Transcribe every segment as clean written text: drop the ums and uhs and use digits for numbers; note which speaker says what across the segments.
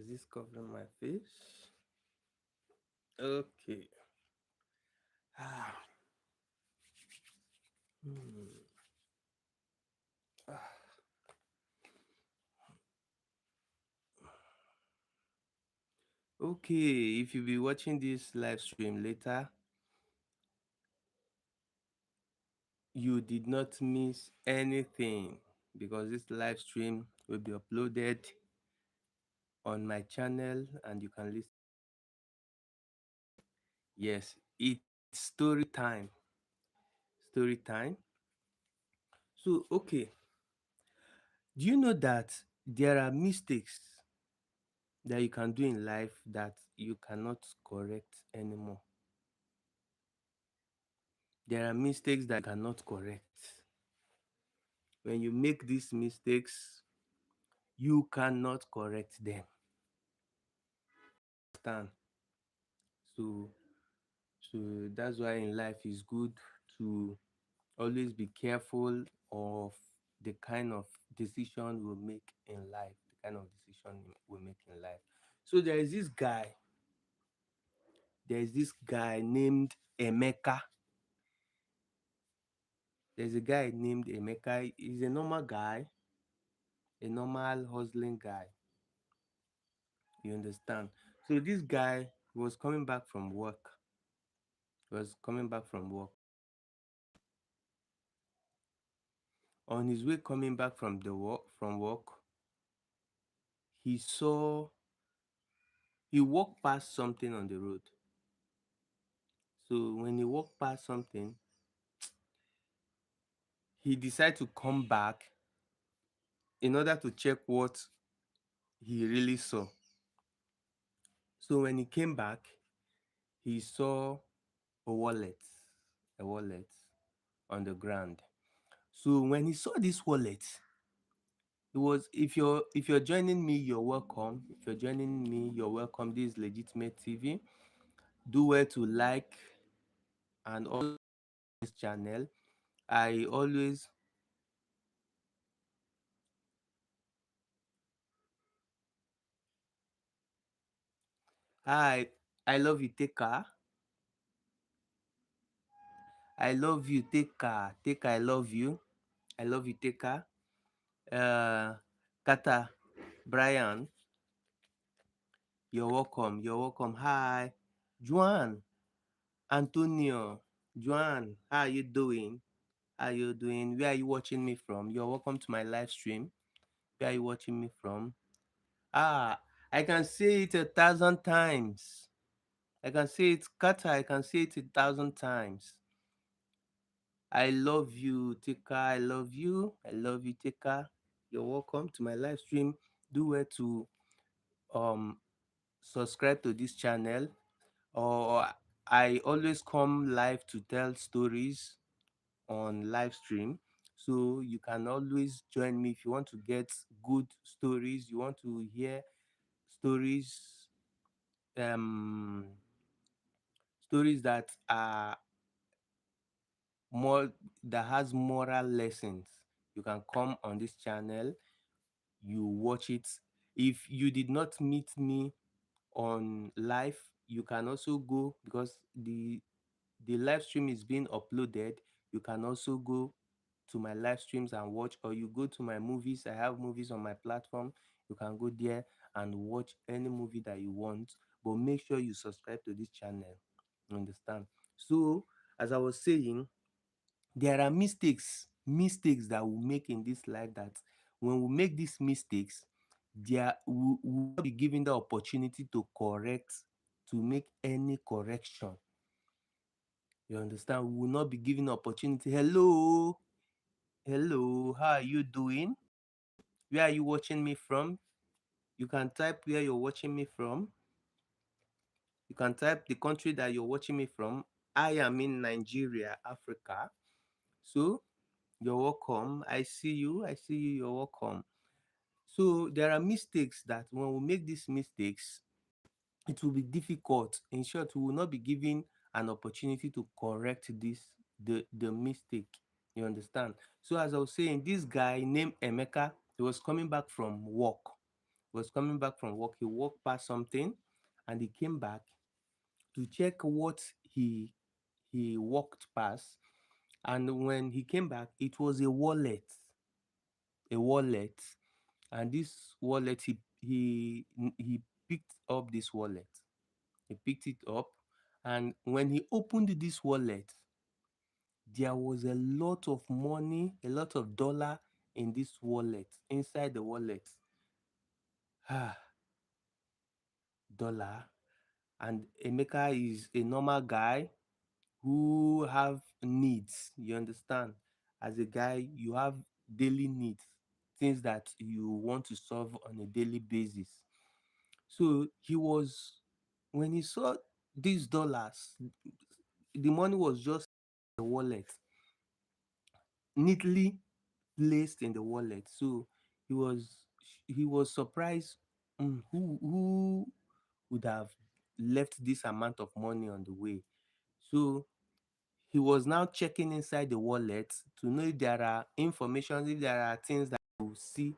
Speaker 1: Is this covering my face? Okay. Ah. Hmm. Ah. Okay, if you'll be watching this live stream later, you did not miss anything because this live stream will be uploaded on my channel and you can listen. Yes, it's story time. Story time. So, okay, do you know that there are mistakes that you can do in life that you cannot correct anymore? There are mistakes that you cannot correct. When you make these mistakes, you cannot correct them. Understand? So, so that's why in life it's good to always be careful of the kind of decision we make in life, the kind of decision we make in life. So there's this guy named Emeka. There's a guy named Emeka. He's a normal guy, a normal hustling guy. You understand? So this guy was coming back from work. Was coming back from work. On his way coming back from work, he saw he walked past something on the road. So when he walked past something, he decided to come back in order to check what he really saw. So when he came back, he saw a wallet, a wallet on the ground. So when he saw this wallet, it was if you're joining me, you're welcome. If you're joining me, you're welcome. This is Legitimate TV. Do well to like and also this channel. I always hi, I love you, take care. I love you, take care. Take care, I love you. I love you, take care. Kata, Brian, you're welcome. You're welcome. Hi. Juan, Antonio, Juan, how are you doing? How are you doing? Where are you watching me from? You're welcome to my live stream. Where are you watching me from? Ah, I can say it 1,000 times. I can say it, Kata, I can say it 1,000 times. I love you, Tika. I love you. I love you, Tika. You're welcome to my live stream. Do well to um subscribe to this channel. Or I always come live to tell stories on live stream. So you can always join me if you want to get good stories, you want to hear stories, um stories that are more that has moral lessons. You can come on this channel, you watch it. If you did not meet me on live, you can also go because the live stream is being uploaded. You can also go to my live streams and watch, or you go to my movies. I have movies on my platform. You can go there and watch any movie that you want, but make sure you subscribe to this channel. You understand? So as I was saying, there are mistakes that we make in this life that when we make these mistakes, there we will not be given the opportunity to correct, to make any correction. You understand? We will not be given opportunity. Hello, hello, how are you doing? Where are you watching me from? You can type where you're watching me from. You can type the country that you're watching me from. I am in Nigeria, Africa. So you're welcome. I see you. I see you. You're welcome. So there are mistakes that when we make these mistakes, it will be difficult. In short, we will not be given an opportunity to correct the mistake. You understand? So as I was saying, this guy named Emeka, he was coming back from work. Was coming back from work. He walked past something, and he came back to check what he walked past. And when he came back, it was a wallet. And this wallet, he picked up this wallet. He picked it up, and when he opened this wallet, there was a lot of money, a lot of dollar in this wallet, inside the wallet. Ah, dollar. And Emeka is a normal guy who have needs. You understand? As a guy, you have daily needs, things that you want to solve on a daily basis. So he was, when he saw these dollars, the money was just in the wallet, neatly placed in the wallet. So he was he was surprised. Who would have left this amount of money on the way? So he was now checking inside the wallet to know if there are information, if there are things that he will see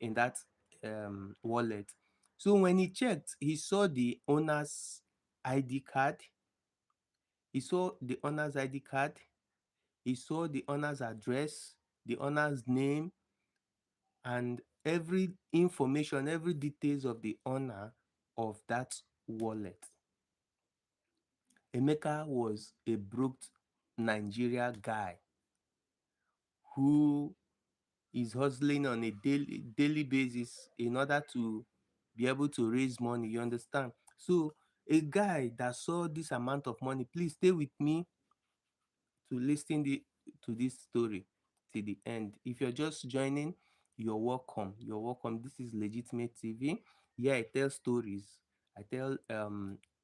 Speaker 1: in that wallet. So when he checked, he saw the owner's ID card. He saw the owner's ID card. He saw the owner's address, the owner's name, and every information, every details of the owner of that wallet. Emeka was a broke Nigeria guy who is hustling on a daily basis in order to be able to raise money. You understand? So a guy that saw this amount of money, please stay with me to listen to this story till the end. If you're just joining, you're welcome. You're welcome. This is Legitimate TV. Here I tell stories. I tell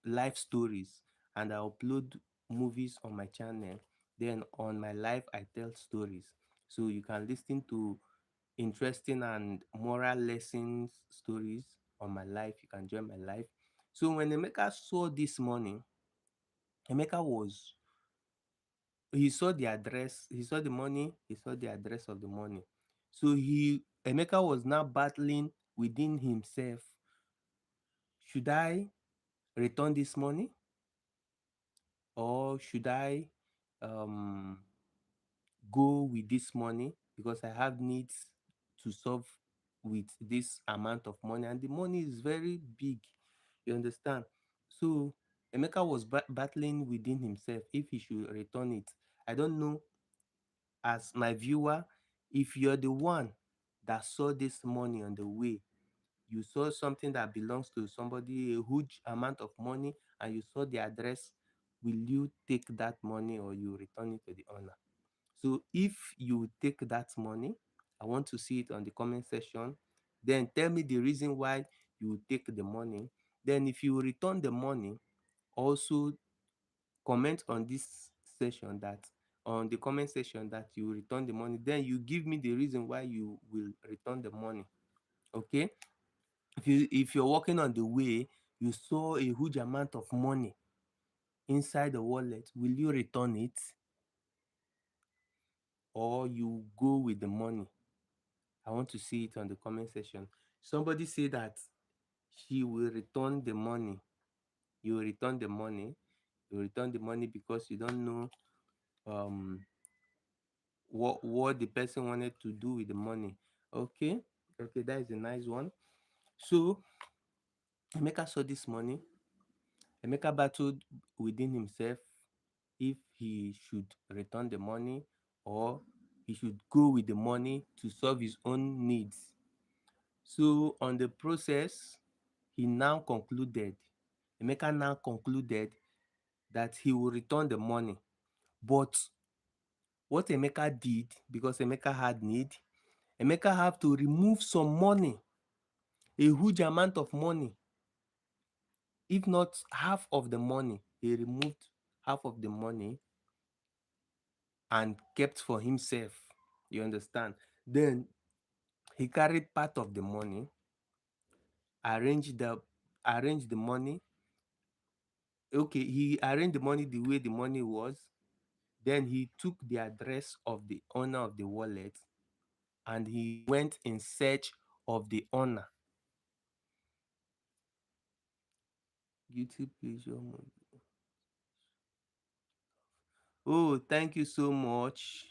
Speaker 1: life stories, and I upload movies on my channel. Then on my live, I tell stories. So you can listen to interesting and moral lessons stories on my life. You can join my life. So when Emeka saw this morning, Emeka was he saw the address, he saw the money, he saw the address of the money. So Emeka was now battling within himself. Should I return this money, or should I um go with this money, because I have needs to solve with this amount of money, and the money is very big. You understand? So Emeka was battling within himself if he should return it. I don't know, as my viewer, if you're the one that saw this money on the way, you saw something that belongs to somebody, a huge amount of money, and you saw the address, will you take that money or you return it to the owner? So if you take that money, I want to see it on the comment section. Then tell me the reason why you take the money. Then if you return the money, also comment on this session that on the comment section that you return the money. Then you give me the reason why you will return the money. Okay? If you're walking on the way, you saw a huge amount of money inside the wallet, will you return it, or you go with the money? I want to see it on the comment section. Somebody say that she will return the money. You will return the money. You will return the money because you don't know um what the person wanted to do with the money. Okay, okay, that is a nice one. So Emeka saw this money. Emeka battled within himself if he should return the money, or he should go with the money to solve his own needs. So on the process, he now concluded, Emeka now concluded that he will return the money. But what Emeka did, because Emeka had need, Emeka have to remove some money, a huge amount of money, if not half of the money. He removed half of the money and kept for himself. You understand? Then he carried part of the money, arranged the arranged the money. Okay, he arranged the money the way the money was. Then he took the address of the owner of the wallet, and he went in search of the owner. Guilty pleasure movie. Oh, thank you so much.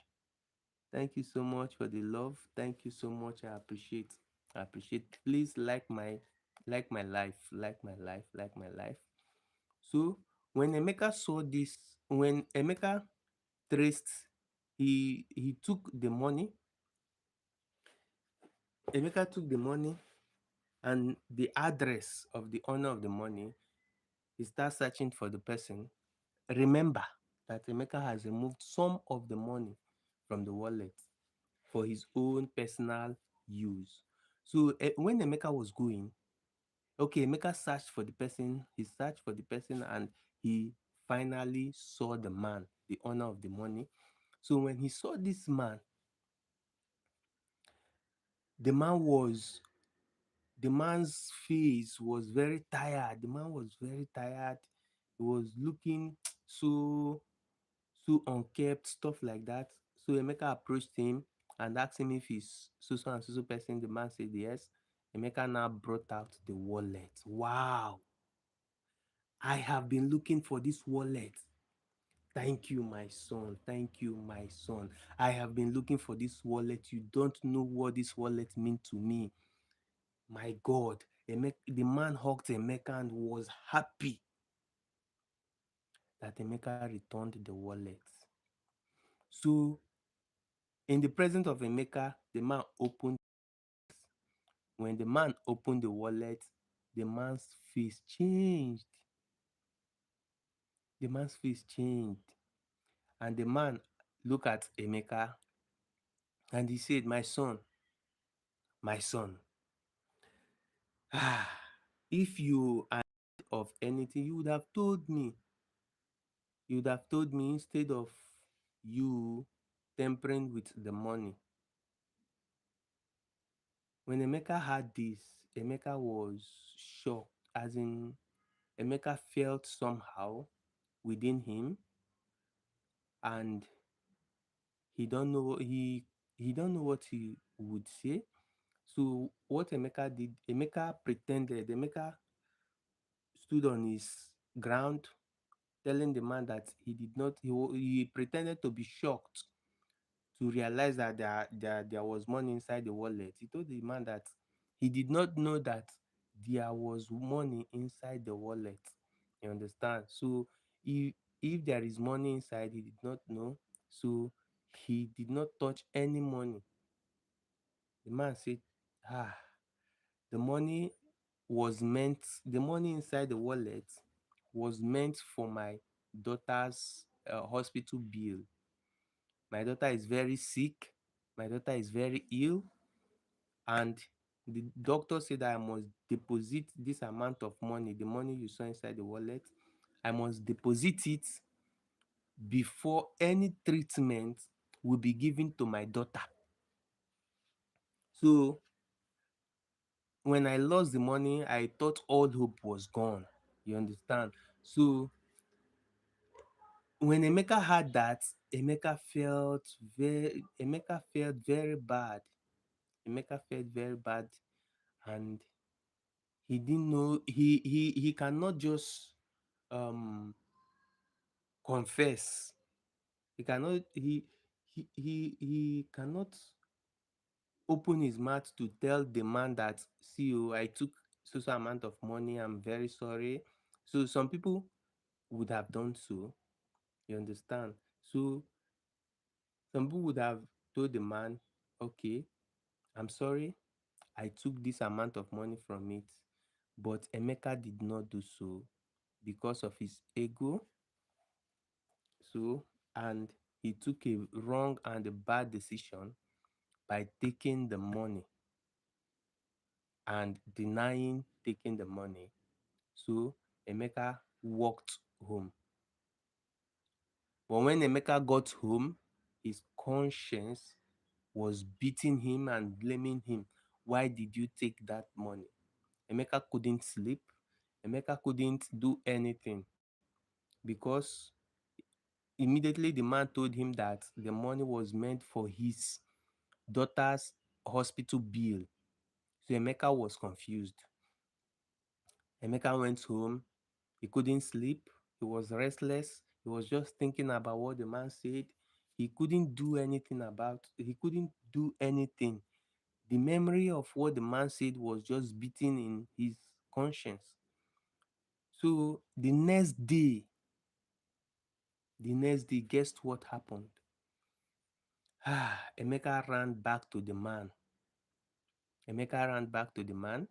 Speaker 1: Thank you so much for the love. Thank you so much. I appreciate. I appreciate. Please like my life, like my life, like my life. So when Emeka saw this, when Emeka traced, he took the money. Emeka took the money and the address of the owner of the money. He starts searching for the person. Remember that Emeka has removed some of the money from the wallet for his own personal use. So when Emeka was going, okay, Emeka searched for the person, he searched for the person and he finally saw the man, the owner of the money. So when he saw this man, the man was the man's face was very tired. The man was very tired. He was looking so unkept, stuff like that. So Emeka approached him and asked him if he's so and so person. The man said yes. Emeka now brought out the wallet. Wow. I have been looking for this wallet. Thank you, my son. Thank you, my son. I have been looking for this wallet. You don't know what this wallet means to me. My God. The man hugged Emeka and was happy that Emeka returned the wallet. So, in the presence of Emeka, the man opened. When the man opened the wallet, the man's face changed. The man's face changed. And the man looked at Emeka and he said, my son, ah, if you are of anything, you would have told me. You would have told me instead of you tampering with the money. When Emeka heard this, Emeka was shocked, as in Emeka felt somehow within him, and he don't know what he would say. So what Emeka did, Emeka stood on his ground, telling the man that he did not, he pretended to be shocked to realize that there was money inside the wallet. He told the man that he did not know that there was money inside the wallet. You understand? So if there is money inside, he did not know. So he did not touch any money. The man said, ah, the money inside the wallet was meant for my daughter's hospital bill. My daughter is very sick. My daughter is very ill. And the doctor said that I must deposit this amount of money, the money you saw inside the wallet. I must deposit it before any treatment will be given to my daughter. So when I lost the money, I thought all hope was gone. You understand? So when Emeka heard that, Emeka felt very bad. Emeka felt very bad, and he didn't know he cannot just um confess. He cannot he cannot open his mouth to tell the man that, see, oh, I took so amount of money, I'm very sorry. So some people would have done so. You understand? So some people would have told the man, okay, I'm sorry, I took this amount of money from it. But Emeka did not do so because of his ego. So, and he took a wrong and a bad decision by taking the money and denying taking the money. So, Emeka walked home. But when Emeka got home, his conscience was beating him and blaming him. Why did you take that money? Emeka couldn't sleep. Emeka couldn't do anything because immediately the man told him that the money was meant for his daughter's hospital bill. So Emeka was confused. Emeka went home. He couldn't sleep. He was restless. He was just thinking about what the man said. He couldn't do anything. The memory of what the man said was just beating in his conscience. So the next day, guess what happened? Emeka ran back to the man. Emeka ran back to the man,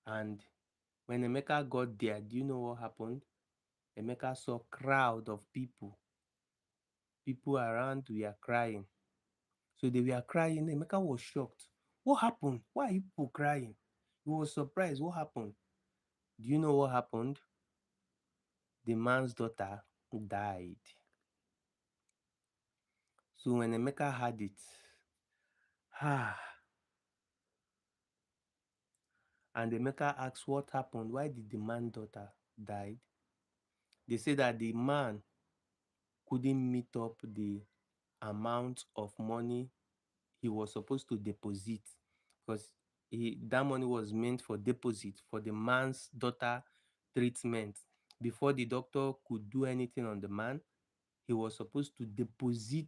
Speaker 1: and when Emeka got there, do you know what happened? Emeka saw crowd of people. People around were crying. So they were crying. Emeka was shocked. What happened? Why are you people crying? He was surprised. What happened? Do you know what happened? The man's daughter died. So when Emeka had it, ah, and Emeka asked what happened, why did the man's daughter died? They say that the man couldn't meet up the amount of money he was supposed to deposit, because that money was meant for deposit for the man's daughter treatment. Before the doctor could do anything on the man, he was supposed to deposit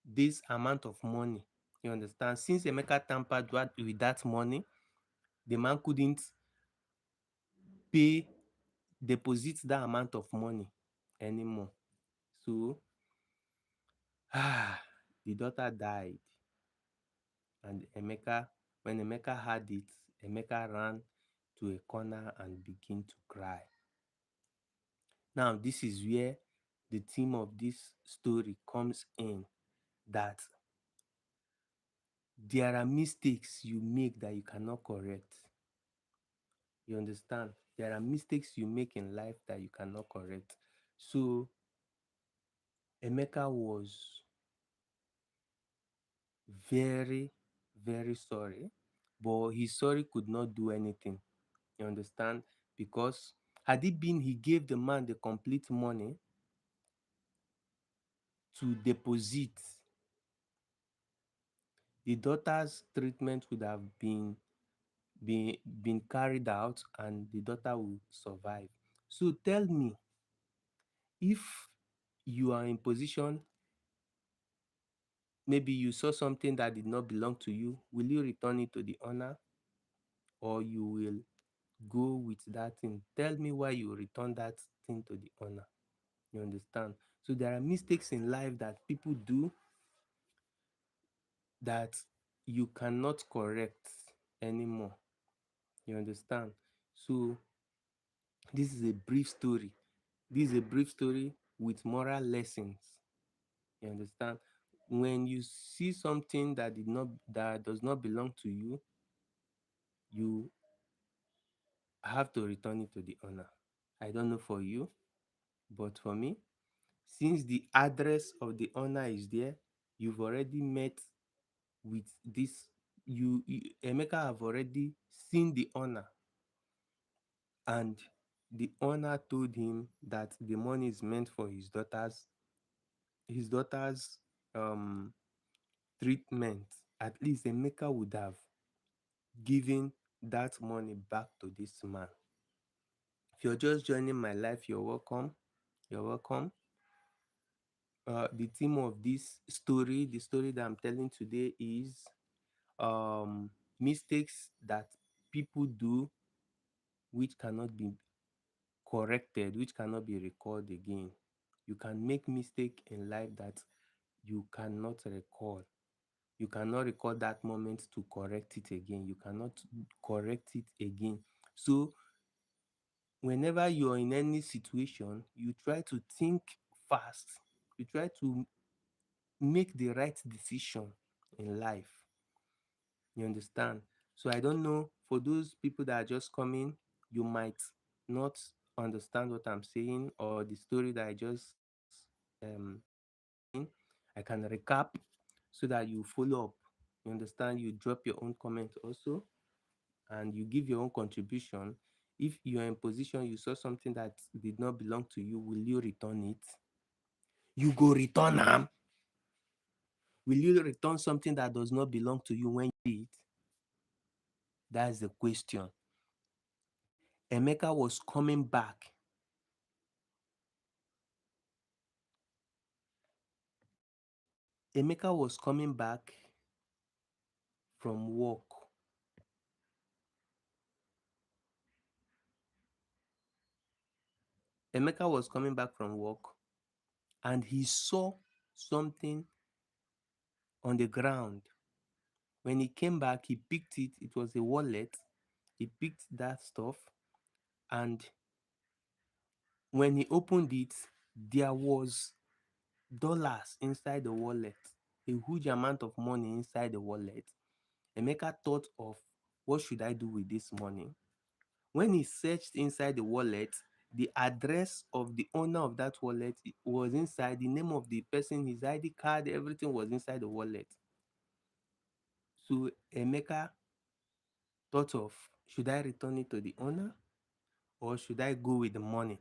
Speaker 1: this amount of money. You understand? Since Emeka tampered with that money, the man couldn't pay deposit that amount of money anymore. So the daughter died, and when Emeka had it, Emeka ran to a corner and began to cry. Now, this is where the theme of this story comes in, that there are mistakes you make that you cannot correct. You understand? There are mistakes you make in life that you cannot correct. So Emeka was very, very sorry, but his sorry could not do anything. You understand? Because had it been he gave the man the complete money to deposit, the daughter's treatment would have been carried out and the daughter will survive. So tell me, if you are in position, maybe you saw something that did not belong to you, will you return it to the owner, or you will go with that thing? Tell me why you return that thing to the owner. You understand? So there are mistakes in life that people do that you cannot correct anymore. You understand? So this is a brief story. This is a brief story with moral lessons. You understand? When you see something that does not belong to you, you have to return it to the owner. I don't know for you, but for me, since the address of the owner is there, you've already met with this. Emeka have already seen the owner, and the owner told him that the money is meant for his daughter's um treatment. At least Emeka would have given that money back to this man. If you're just joining my life, you're welcome. You're welcome. The theme of this story, the story that I'm telling today, is mistakes that people do which cannot be corrected, which cannot be recalled again. You can make mistake in life that you cannot recall. You cannot recall that moment to correct it again. You cannot correct it again. So whenever you're in any situation, you try to think fast. You try to make the right decision in life. You understand? So I don't know, for those people that are just coming, you might not understand what I'm saying, or the story that I just explained. I can recap so that you follow up. You understand? You drop your own comment also, and you give your own contribution. If you're in position, you saw something that did not belong to you, will you return it? You go return them. Will you return something that does not belong to you when you did? That's the question. Emeka was coming back Emeka was coming back from work. Emeka was coming back from work and he saw something on the ground. When he came back, he picked it. It was a wallet. He picked that stuff, and when he opened it, there was dollars inside the wallet, a huge amount of money inside the wallet. Emeka thought of, what should I do with this money? When he searched inside the wallet, the address of the owner of that wallet was inside, the name of the person, his ID card, everything was inside the wallet. So Emeka thought of, should I return it to the owner or should I go with the money?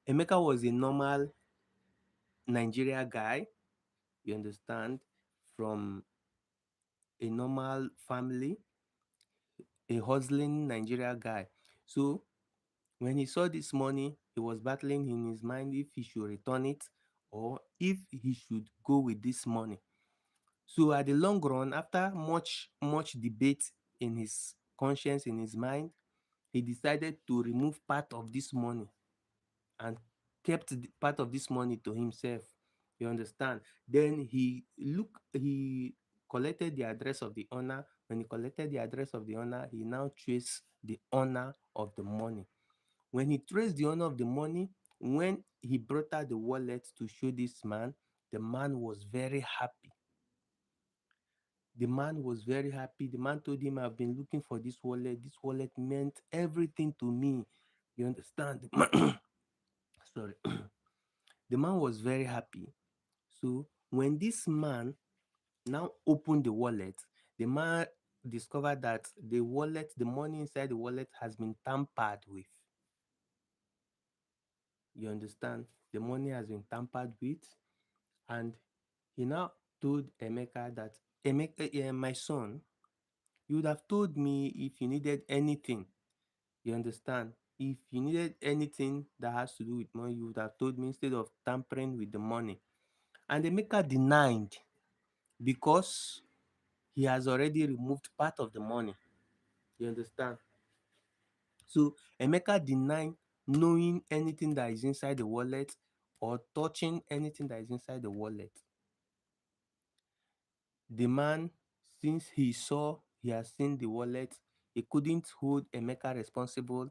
Speaker 1: Emeka was a normal Nigeria guy, you understand, from a normal family, a hustling Nigeria guy. So when he saw this money, he was battling in his mind if he should return it or if he should go with this money. So at the long run, after much debate in his conscience, in his mind, he decided to remove part of this money and kept part of this money to himself. You understand? Then he collected the address of the owner. When he collected the address of the owner, he now traced the owner of the money. When he traced the owner of the money, when he brought out the wallet to show this man, the man was very happy. The man was very happy. The man told him, I've been looking for this wallet. This wallet meant everything to me. You understand? Sorry. The man was very happy. So when this man now opened the wallet, the man discovered that the money inside the wallet has been tampered with. You understand? The money has been tampered with, and he now told Emeka that, Emeka, my son, you would have told me if you needed anything. You understand? If you needed anything that has to do with money, you would have told me instead of tampering with the money. And Emeka denied because he has already removed part of the money. You understand? So Emeka denied knowing anything that is inside the wallet or touching anything that is inside the wallet. The man, since he has seen the wallet, he couldn't hold Emeka responsible,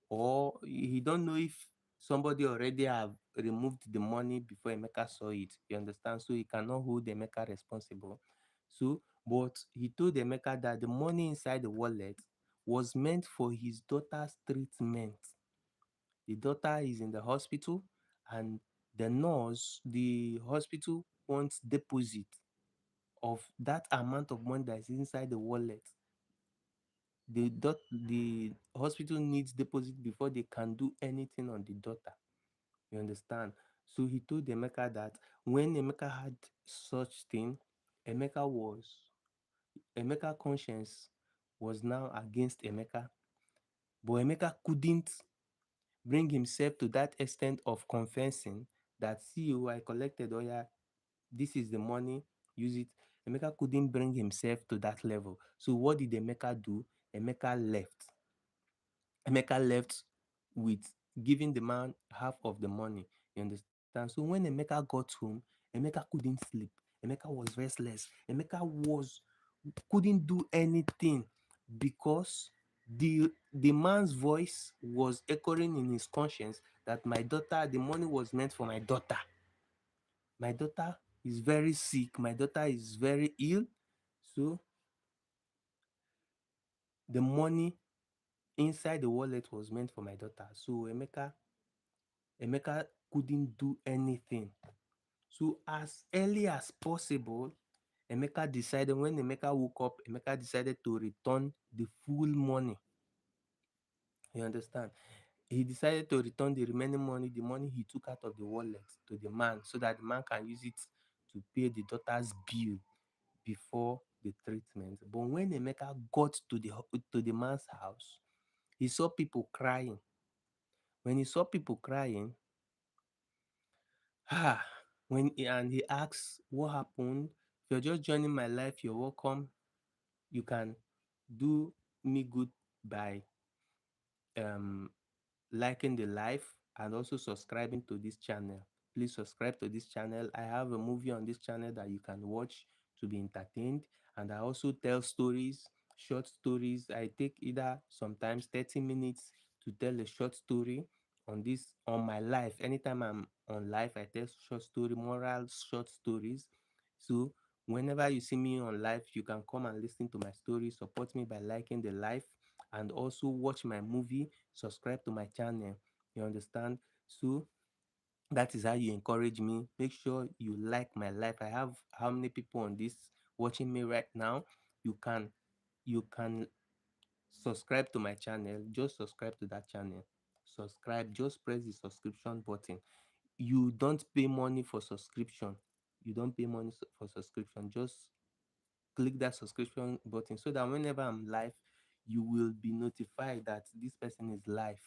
Speaker 1: or he don't know if somebody already have removed the money before Emeka saw it. You understand? So he cannot hold Emeka responsible. So, but he told Emeka that the money inside the wallet was meant for his daughter's treatment. The daughter is in the hospital, and the hospital wants deposit of that amount of money that is inside the wallet. The hospital needs deposit before they can do anything on the daughter. You understand? So he told Emeka that when Emeka had such thing, Emeka was Emeka conscience was now against Emeka, but Emeka couldn't bring himself to that extent of confessing that, see, oh, I collected, oh yeah, this is the money, use it. Emeka couldn't bring himself to that level. So what did Emeka do? Emeka left. Emeka left with giving the man half of the money. You understand? So when Emeka got home, Emeka couldn't sleep. Emeka was restless. Couldn't do anything because the man's voice was echoing in his conscience that the money was meant for my daughter. My daughter is very sick. My daughter is very ill. So the money inside the wallet was meant for my daughter. So Emeka couldn't do anything. So as early as possible, when Emeka woke up, Emeka decided to return the full money. You understand? He decided to return the remaining money, the money he took out of the wallet, to the man so that the man can use it to pay the daughter's bill before the treatment. But when Emeka got to the man's house, he saw people crying. When he saw people crying, ah, And he asks what happened. If you're just joining my life, you're welcome. You can do me good by um liking the live and also subscribing to this channel. Please subscribe to this channel. I have a movie on this channel that you can watch to be entertained, and I also tell stories, short stories. I take either sometimes 30 minutes to tell a short story on my life. Anytime I'm on live, I tell short story, moral short stories. So whenever you see me on live, you can come and listen to my story, support me by liking the live, and also watch my movie, subscribe to my channel. You understand? So that is how you encourage me. Make sure you like my life. I have how many people on this watching me right now? You can you can subscribe to my channel. Just subscribe to that channel. Subscribe, just press the subscription button. You don't pay money for subscription. You don't pay money for subscription. Just click that subscription button so that whenever I'm live, you will be notified that this person is live.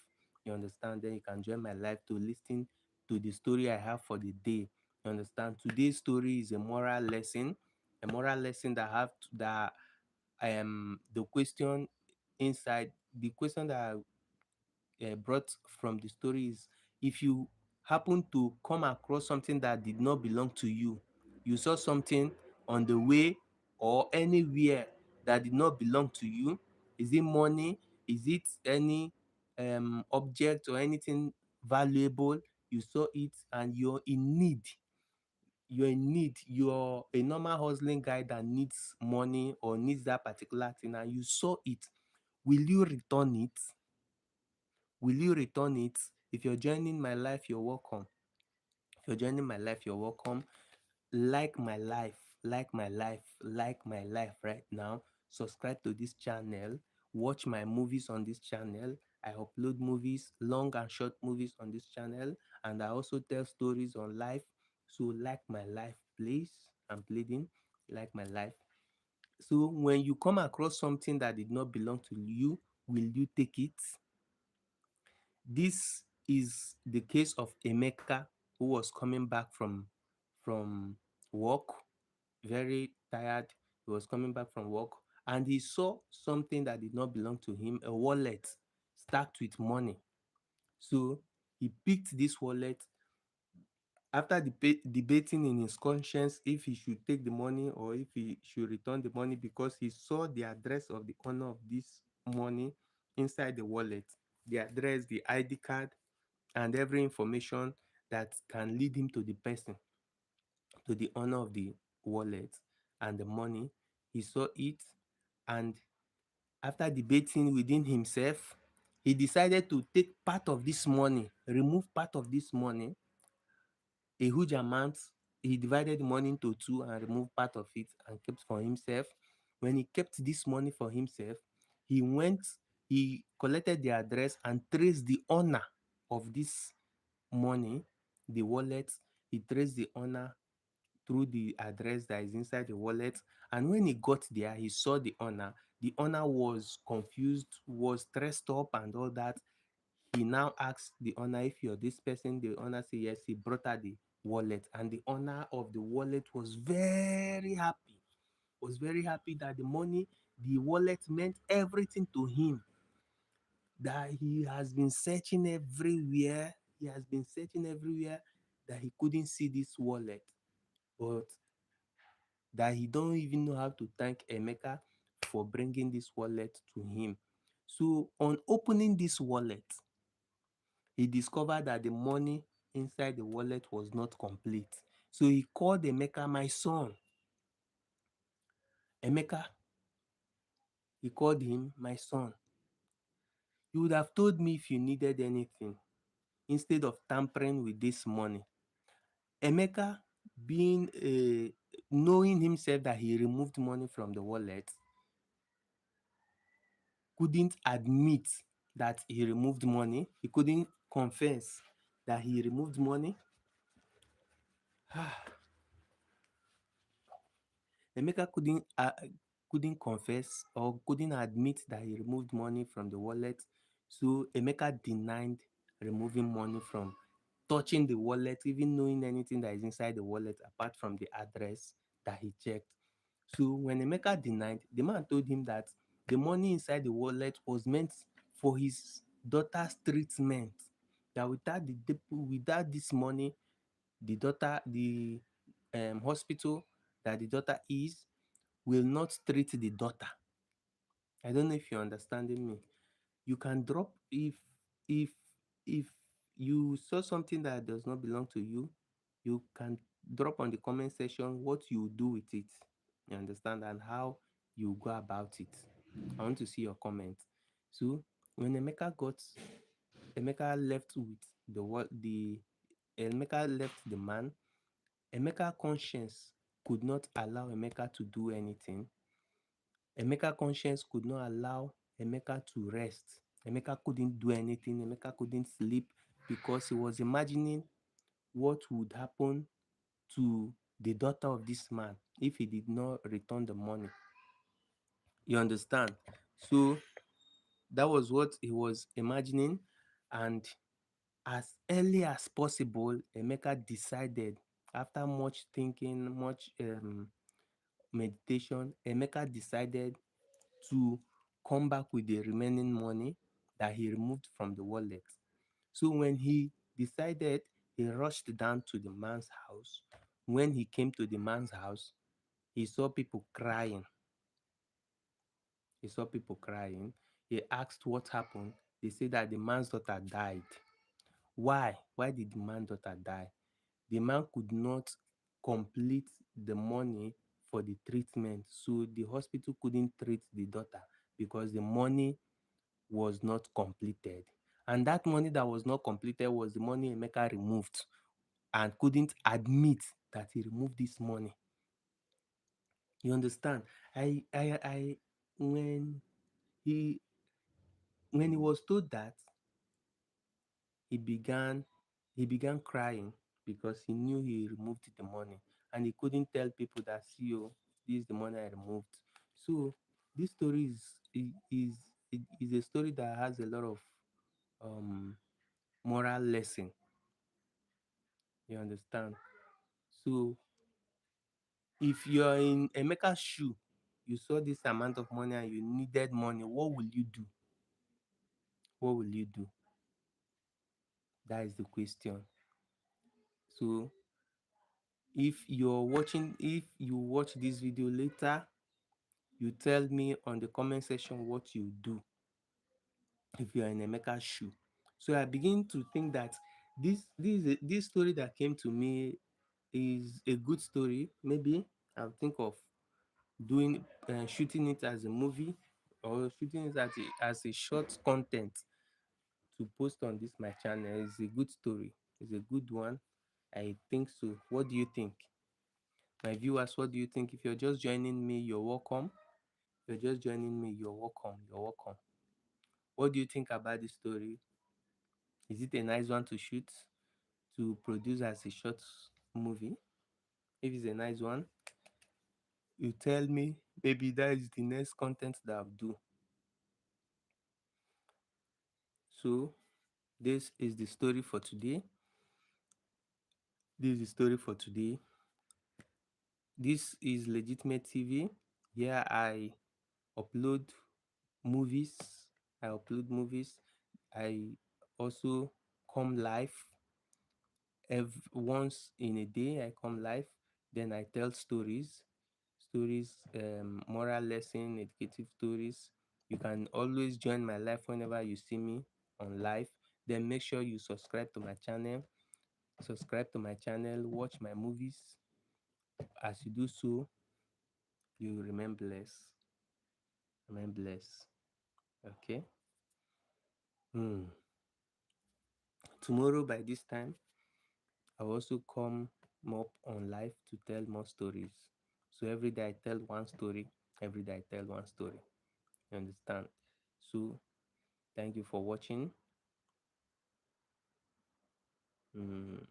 Speaker 1: You understand? Then you can join my live to listen to the story I have for the day. You understand? Today's story is a moral lesson that have to, that the question inside the question that brought from the story is, if you happen to come across something that did not belong to you, you saw something on the way or anywhere that did not belong to you, is it money, is it any object or anything valuable, you saw it and you're a normal hustling guy that needs money or needs that particular thing and you saw it, will you return it? Will you return it? If you're joining my life, you're welcome. If you're joining my life, you're welcome. Like my life, like my life right now. Subscribe to this channel. Watch my movies on this channel. I upload movies, long and short movies on this channel, and I also tell stories on life. So like my life, please. I'm pleading, like my life. So when you come across something that did not belong to you, will you take it? This is the case of Emeka, who was coming back from work, very tired. He was coming back from work and he saw something that did not belong to him, a wallet stacked with money. So he picked this wallet after debating in his conscience if he should take the money or if he should return the money, because he saw the address of the owner of this money inside the wallet, the address, the ID card, and every information that can lead him to the person, to the owner of the wallet and the money. He saw it, and after debating within himself, he decided to take part of this money, remove part of this money, a huge amount. He divided the money into two and removed part of it and kept for himself. When he kept this money for himself, he went, he collected the address and traced the owner of this money, the wallet. He traced the owner through the address that is inside the wallet. And when he got there, he saw the owner. The owner was confused, was stressed up, and all that. He now asked the owner if you're this person. The owner said yes. He brought out the wallet, and the owner of the wallet was very happy. Was very happy that the money, the wallet meant everything to him. That he has been searching everywhere. He has been searching everywhere that he couldn't see this wallet. But that he don't even know how to thank Emeka for bringing this wallet to him. So on opening this wallet, he discovered that the money inside the wallet was not complete. So he called Emeka, my son. Emeka, he called him, my son. You would have told me if you needed anything instead of tampering with this money. Emeka, being knowing himself that he removed money from the wallet, couldn't admit that he removed money. He couldn't confess that he removed money. Emeka couldn't confess or couldn't admit that he removed money from the wallet. So Emeka denied removing money from touching the wallet, even knowing anything that is inside the wallet apart from the address that he checked. So when Emeka denied, the man told him that the money inside the wallet was meant for his daughter's treatment. That without this money, the hospital that the daughter is will not treat the daughter. I don't know if you're understanding me. You can drop if if you saw something that does not belong to you, you can drop on the comment section what you do with it. You understand, and how you go about it. I want to see your comment. So when Emeka left with the what the Emeka left the man, Emeka conscience could not allow Emeka to do anything. Emeka conscience could not allow Emeka to rest. Emeka couldn't do anything. Emeka couldn't sleep because he was imagining what would happen to the daughter of this man if he did not return the money. You understand? So that was what he was imagining. And as early as possible, Emeka decided, after much thinking, much meditation, Emeka decided to come back with the remaining money that he removed from the wallet. So when he decided, he rushed down to the man's house. When he came to the man's house, he saw people crying. He saw people crying. He asked what happened. They said that the man's daughter died. Why? Why did the man's daughter die? The man could not complete the money for the treatment. So the hospital couldn't treat the daughter because the money was not completed. And that money that was not completed was the money Emeka removed and couldn't admit that he removed this money. You understand? I when he when he was told that, he began he began crying because he knew he removed the money and he couldn't tell people that, see, oh, this is the money I removed. So this story is a story that has a lot of um moral lesson. You understand? So if you're in Emeka's shoe, you saw this amount of money and you needed money, what will you do? What will you do? That is the question. So if you watch this video later, you tell me on the comment section what you do if you are in Emeka's shoe. So I begin to think that this story that came to me is a good story. Maybe I'll think of doing shooting it as a movie, or shooting it as a short content to post on this my channel. It's a good story. It's a good one. I think so. What do you think? My viewers, what do you think? If you're just joining me, you're welcome. If you're just joining me, you're welcome. You're welcome. What do you think about this story? Is it a nice one to shoot, to produce as a short movie? If it's a nice one, you tell me. Maybe that is the next content that I'll do. So this is the story for today. This is the story for today. This is Legitimate TV. Here upload movies. I upload movies. I also come live once in a day. I come live. Then I tell stories, moral lesson, educative stories. You can always join my live whenever you see me on live. Then make sure you subscribe to my channel. Subscribe to my channel. Watch my movies. As you do so, you remain blessed. Remain blessed. Okay. Tomorrow by this time, I'll also come up on live to tell more stories. So every day I tell one story. Every day I tell one story. You understand? So thank you for watching. Mm,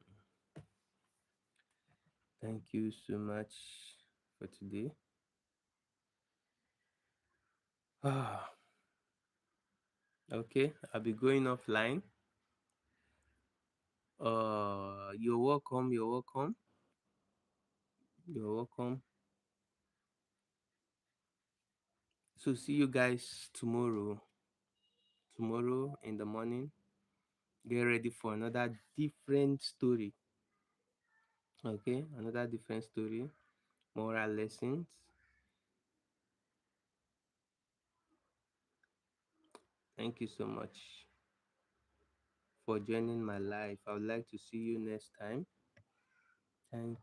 Speaker 1: thank you so much for today. Okay, I'll be going offline. You're welcome. You're welcome. You're welcome. So see you guys tomorrow. Tomorrow in the morning. Get ready for another different story. Okay, another different story. Moral lessons. Thank you so much for joining my life. I would like to see you next time. Thank